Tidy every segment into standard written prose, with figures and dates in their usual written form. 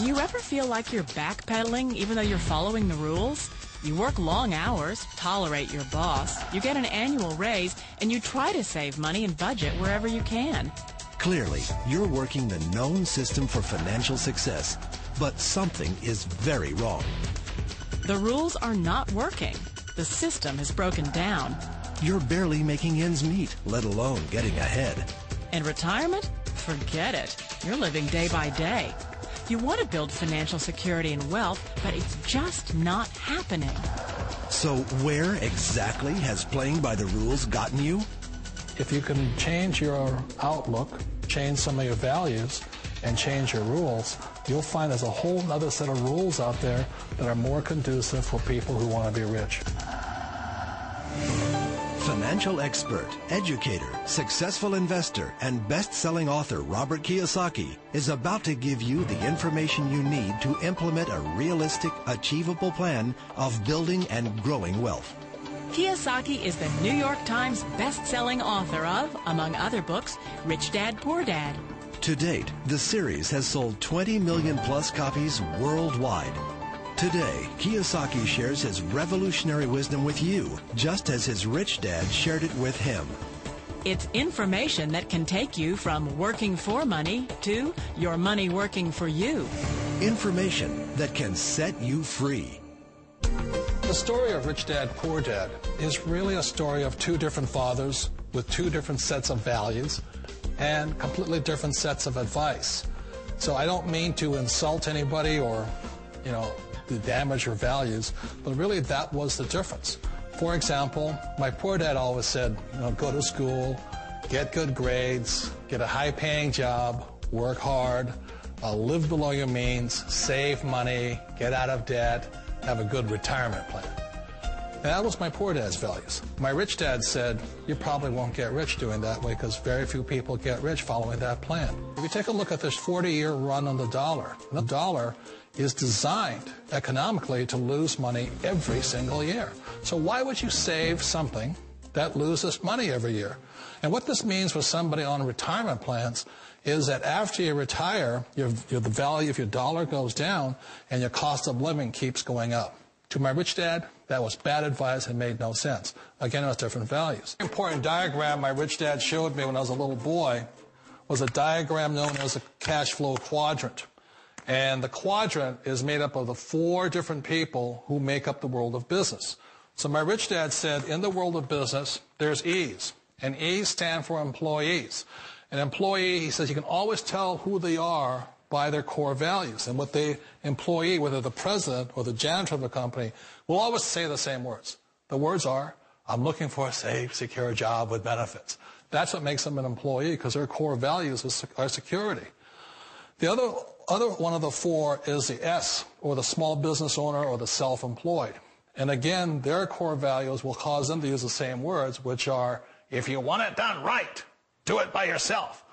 Do you ever feel like you're backpedaling even though you're following the rules? You work long hours, tolerate your boss, you get an annual raise, and you try to save money and budget wherever you can. Clearly, you're working the known system for financial success, but something is very wrong. The rules are not working. The system has broken down. You're barely making ends meet, let alone getting ahead. And retirement? Forget it. You're living day by day. You want to build financial security and wealth, but it's just not happening. So where exactly has playing by the rules gotten you? If you can change your outlook, change some of your values, and change your rules, you'll find there's a whole other set of rules out there that are more conducive for people who want to be rich. Financial expert, educator, successful investor, and best-selling author Robert Kiyosaki is about to give you the information you need to implement a realistic, achievable plan of building and growing wealth. Kiyosaki is the New York Times best-selling author of, among other books, Rich Dad, Poor Dad. To date, the series has sold 20 million plus copies worldwide. Today, Kiyosaki shares his revolutionary wisdom with you, just as his rich dad shared it with him. It's information that can take you from working for money to your money working for you. Information that can set you free. The story of Rich Dad, Poor Dad is really a story of two different fathers with two different sets of values and completely different sets of advice. So I don't mean to insult anybody or, to damage your values, but really that was the difference. For example, my poor dad always said, go to school, get good grades, get a high-paying job, work hard, live below your means, save money, get out of debt, have a good retirement plan. And that was my poor dad's values. My rich dad said, you probably won't get rich doing that way because very few people get rich following that plan. If you take a look at this 40-year run on the dollar is designed economically to lose money every single year. So why would you save something that loses money every year? And what this means for somebody on retirement plans is that after you retire, the value of your dollar goes down and your cost of living keeps going up. To my rich dad, that was bad advice and made no sense. Again, it was different values. An important diagram my rich dad showed me when I was a little boy was a diagram known as a cash flow quadrant. And the quadrant is made up of the four different people who make up the world of business. So my rich dad said, in the world of business, there's E's. And E's stand for employees. An employee, he says, you can always tell who they are by their core values. And what the employee, whether the president or the janitor of the company, will always say the same words. The words are, I'm looking for a safe, secure job with benefits. That's what makes them an employee, because their core values are security. The other one of the four is the S, or the small business owner or the self-employed. And again, their core values will cause them to use the same words, which are, if you want it done right, do it by yourself.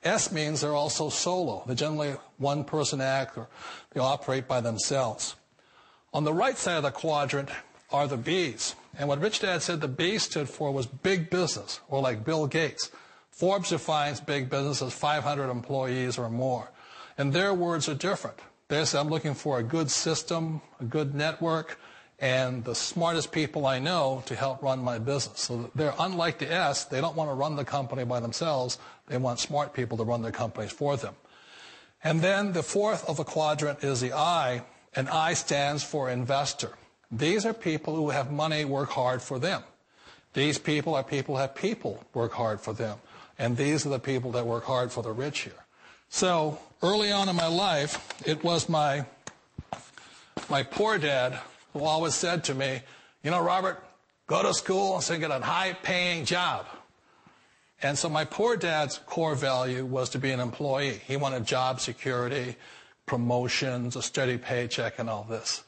S means they're also solo. They're generally one-person act, or they operate by themselves. On the right side of the quadrant are the B's. And what Rich Dad said the B stood for was big business, or like Bill Gates. Forbes defines big business as 500 employees or more. And their words are different. They say, I'm looking for a good system, a good network, and the smartest people I know to help run my business. So they're unlike the S. They don't want to run the company by themselves. They want smart people to run their companies for them. And then the fourth of the quadrant is the I, and I stands for investor. These are people who have money work hard for them. These people are people who have people work hard for them. And these are the people that work hard for the rich here. So early on in my life, it was my poor dad who always said to me, Robert, go to school and get a high-paying job. And so my poor dad's core value was to be an employee. He wanted job security, promotions, a steady paycheck, and all this.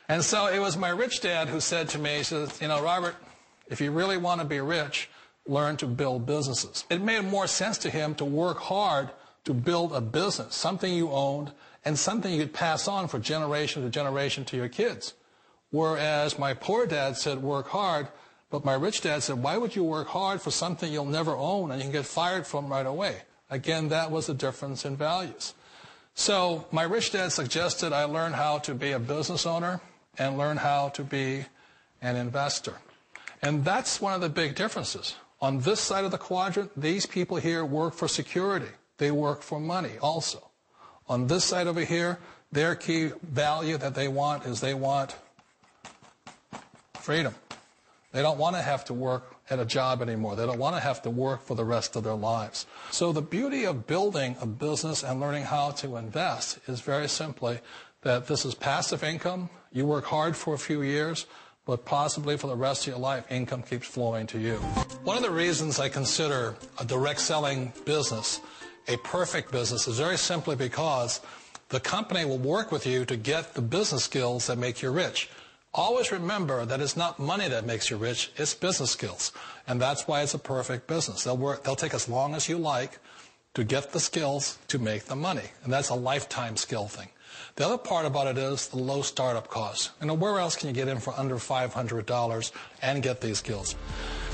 And so it was my rich dad who said to me, he says, Robert, if you really want to be rich, learn to build businesses. It made more sense to him to work hard to build a business, something you owned, and something you could pass on for generation to generation to your kids. Whereas my poor dad said, work hard, but my rich dad said, why would you work hard for something you'll never own and you can get fired from right away? Again, that was the difference in values. So my rich dad suggested I learn how to be a business owner and learn how to be an investor. And that's one of the big differences. On this side of the quadrant, these people here work for security. They work for money also. On this side over here, their key value that they want is they want freedom. They don't want to have to work at a job anymore. They don't want to have to work for the rest of their lives. So the beauty of building a business and learning how to invest is very simply that this is passive income. You work hard for a few years, but possibly for the rest of your life, income keeps flowing to you. One of the reasons I consider a direct selling business a perfect business is very simply because the company will work with you to get the business skills that make you rich. Always remember that it's not money that makes you rich, it's business skills. And that's why it's a perfect business. They'll take as long as you like to get the skills to make the money. And that's a lifetime skill thing. The other part about it is the low startup costs. Where else can you get in for under $500 and get these skills?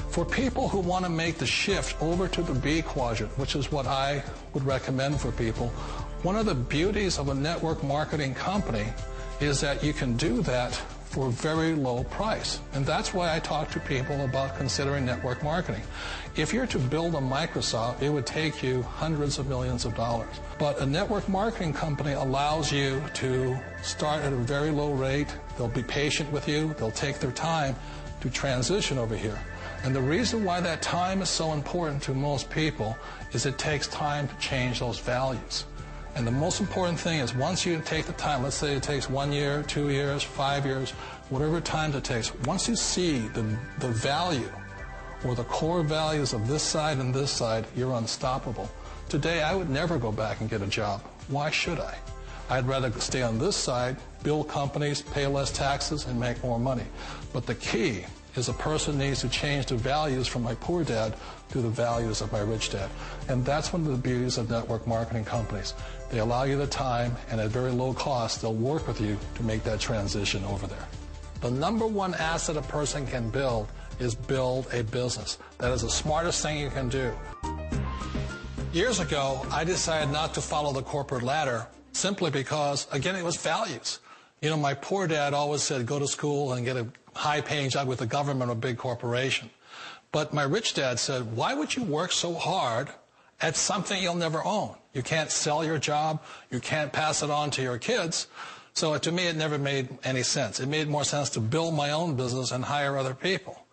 For people who want to make the shift over to the B quadrant, which is what I would recommend for people, one of the beauties of a network marketing company is that you can do that for a very low price. And that's why I talk to people about considering network marketing. If you're to build a Microsoft, it would take you hundreds of millions of dollars. But a network marketing company allows you to start at a very low rate. They'll be patient with you. They'll take their time to transition over here. And the reason why that time is so important to most people is it takes time to change those values. And the most important thing is once you take the time, let's say it takes 1 year, 2 years, 5 years, whatever time it takes, once you see the value or the core values of this side and this side, you're unstoppable. Today, I would never go back and get a job. Why should I? I'd rather stay on this side, build companies, pay less taxes, and make more money. But the key is a person needs to change the values from my poor dad to the values of my rich dad. And that's one of the beauties of network marketing companies. They allow you the time, and at very low cost, they'll work with you to make that transition over there. The number one asset a person can build is build a business. That is the smartest thing you can do. Years ago, I decided not to follow the corporate ladder simply because, again, it was values. My poor dad always said, go to school and get a high-paying job with the government or a big corporation. But my rich dad said, why would you work so hard at something you'll never own? You can't sell your job. You can't pass it on to your kids. So to me, it never made any sense. It made more sense to build my own business and hire other people.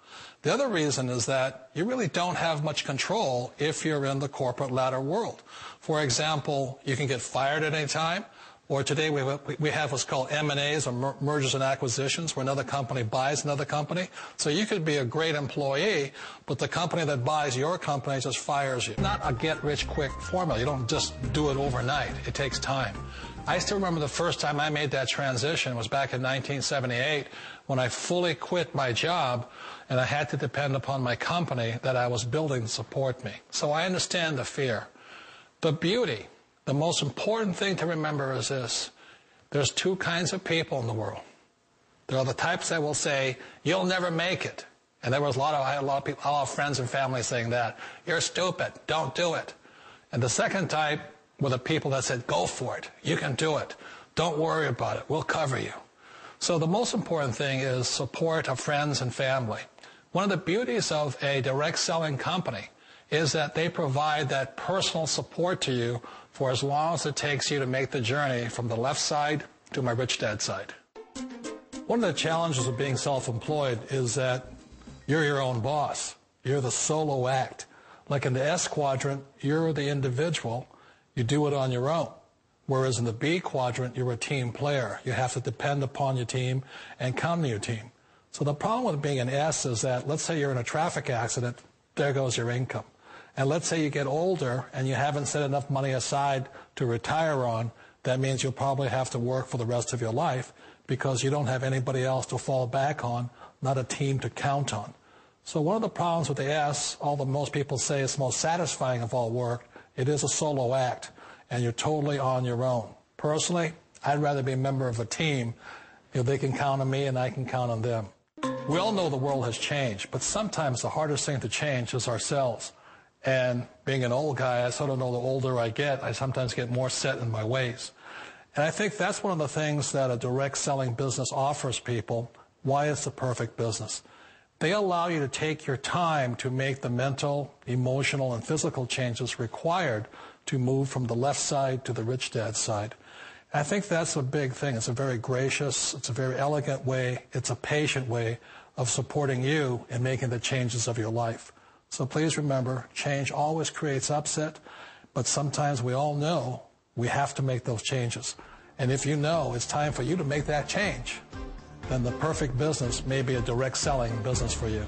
The other reason is that you really don't have much control if you're in the corporate ladder world. For example, you can get fired at any time. Or today we have what's called M&As, or mergers and acquisitions, where another company buys another company. So you could be a great employee, but the company that buys your company just fires you. Not a get-rich-quick formula. You don't just do it overnight. It takes time. I still remember the first time I made that transition was back in 1978 when I fully quit my job and I had to depend upon my company that I was building to support me. So I understand the fear. The beauty. The most important thing to remember is this. There's two kinds of people in the world. There are the types that will say, you'll never make it. And I had a lot of people, a lot of friends and family saying that. You're stupid. Don't do it. And the second type were the people that said, go for it. You can do it. Don't worry about it. We'll cover you. So the most important thing is support of friends and family. One of the beauties of a direct selling company is that they provide that personal support to you for as long as it takes you to make the journey from the left side to my rich dad side. One of the challenges of being self-employed is that you're your own boss. You're the solo act. Like in the S quadrant, you're the individual. You do it on your own. Whereas in the B quadrant, you're a team player. You have to depend upon your team and count on your team. So the problem with being an S is that, let's say you're in a traffic accident, there goes your income. And let's say you get older and you haven't set enough money aside to retire on, that means you'll probably have to work for the rest of your life because you don't have anybody else to fall back on, not a team to count on. So one of the problems with the S, although most people say it's the most satisfying of all work, it is a solo act, and you're totally on your own. Personally, I'd rather be a member of a team if they can count on me and I can count on them. We all know the world has changed, but sometimes the hardest thing to change is ourselves. And being an old guy, I sort of know the older I get, I sometimes get more set in my ways. And I think that's one of the things that a direct selling business offers people, why it's the perfect business. They allow you to take your time to make the mental, emotional, and physical changes required to move from the left side to the rich dad side. And I think that's a big thing. It's a very gracious, it's a very elegant way, it's a patient way of supporting you in making the changes of your life. So please remember, change always creates upset, but sometimes we all know we have to make those changes. And if you know it's time for you to make that change, then the perfect business may be a direct selling business for you.